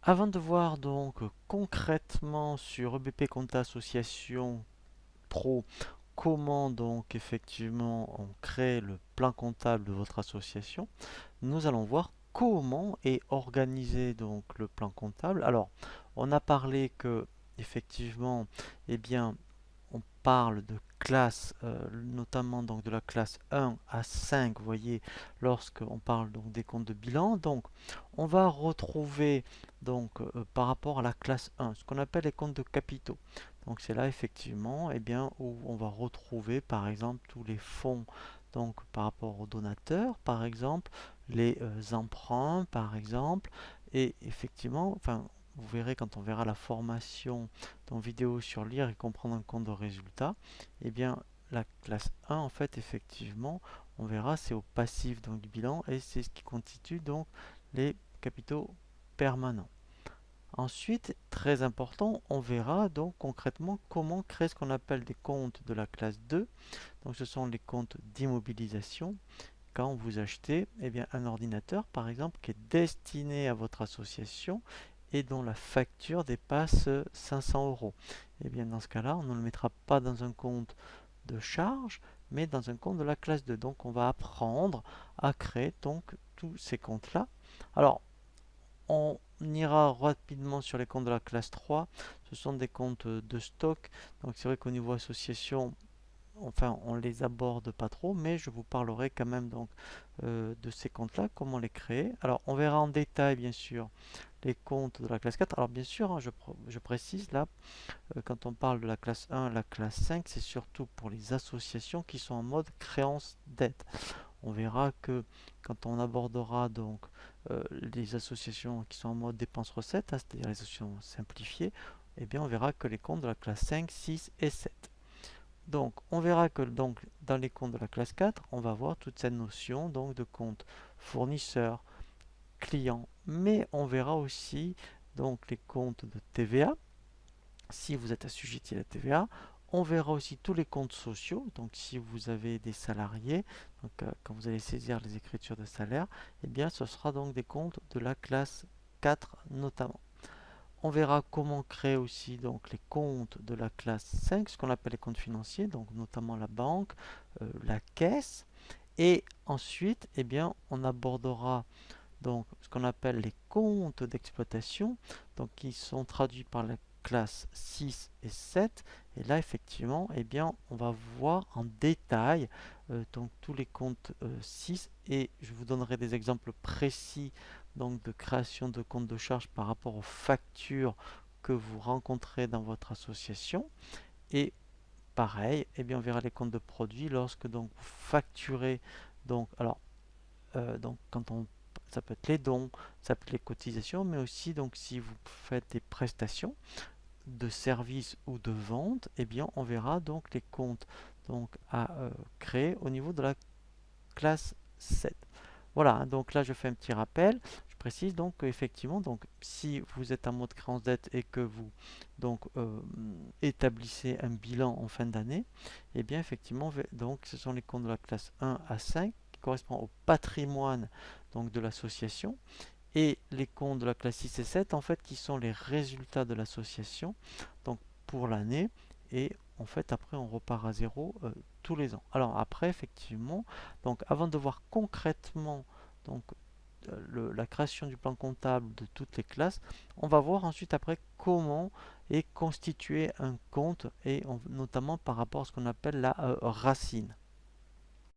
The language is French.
Avant de voir donc concrètement sur EBP Compta Association Pro comment donc effectivement on crée le plan comptable de votre association, nous allons voir comment est organisé donc le plan comptable. Alors, on a parlé que effectivement, eh bien, on parle de classe, notamment donc de la classe 1 à 5, vous voyez, lorsqu'on parle donc des comptes de bilan. Donc, on va retrouver donc par rapport à la classe 1, ce qu'on appelle les comptes de capitaux. Donc, c'est là effectivement, eh bien, où on va retrouver par exemple tous les fonds donc par rapport aux donateurs, par exemple, les emprunts, par exemple, et effectivement, enfin, vous verrez quand on verra la formation dans vidéo sur lire et comprendre un compte de résultat, eh bien la classe 1 en fait effectivement on verra c'est au passif donc du bilan et c'est ce qui constitue donc les capitaux permanents. Ensuite, très important, on verra donc concrètement comment créer ce qu'on appelle des comptes de la classe 2. Donc ce sont les comptes d'immobilisation quand vous achetez eh bien, un ordinateur, par exemple, qui est destiné à votre association et dont la facture dépasse 500 euros. Et bien, dans ce cas-là, on ne le mettra pas dans un compte de charge, mais dans un compte de la classe 2. Donc, on va apprendre à créer donc tous ces comptes-là. Alors, on ira rapidement sur les comptes de la classe 3. Ce sont des comptes de stock. Donc, c'est vrai qu'au niveau association, enfin on les aborde pas trop, mais je vous parlerai quand même donc de ces comptes-là, comment les créer. Alors on verra en détail bien sûr les comptes de la classe 4. Alors bien sûr, hein, je précise là, quand on parle de la classe 1, la classe 5, c'est surtout pour les associations qui sont en mode créance dette. On verra que quand on abordera donc les associations qui sont en mode dépenses-recettes, hein, c'est-à-dire les associations simplifiées, eh bien on verra que les comptes de la classe 5, 6 et 7. Donc, on verra que donc, dans les comptes de la classe 4, on va voir toute cette notion donc, de compte fournisseur, client, mais on verra aussi donc, les comptes de TVA, si vous êtes assujetti à la TVA. On verra aussi tous les comptes sociaux, donc si vous avez des salariés, donc, quand vous allez saisir les écritures de salaire, eh bien ce sera donc des comptes de la classe 4 notamment. On verra comment créer aussi donc les comptes de la classe 5, ce qu'on appelle les comptes financiers, donc notamment la banque, la caisse. Et ensuite, eh bien, on abordera donc ce qu'on appelle les comptes d'exploitation, donc qui sont traduits par la classe 6 et 7. Et là, effectivement, eh bien, on va voir en détail donc tous les comptes 6 et je vous donnerai des exemples précis donc de création de comptes de charge par rapport aux factures que vous rencontrez dans votre association. Et pareil, eh bien, on verra les comptes de produits lorsque donc vous facturez donc alors donc quand on ça peut être les dons, ça peut être les cotisations, mais aussi donc si vous faites des prestations de services ou de vente, eh bien on verra donc les comptes donc à créer au niveau de la classe 7. Voilà, hein, donc là je fais un petit rappel. Je précise donc qu'effectivement, donc si vous êtes en mode créance dette et que vous donc établissez un bilan en fin d'année, eh bien effectivement, donc ce sont les comptes de la classe 1 à 5 qui correspondent au patrimoine donc de l'association et les comptes de la classe 6 et 7 en fait qui sont les résultats de l'association donc pour l'année et en fait après on repart à zéro tous les ans. Alors après effectivement donc avant de voir concrètement donc la création du plan comptable de toutes les classes, on va voir ensuite après comment est constitué un compte et notamment par rapport à ce qu'on appelle la racine.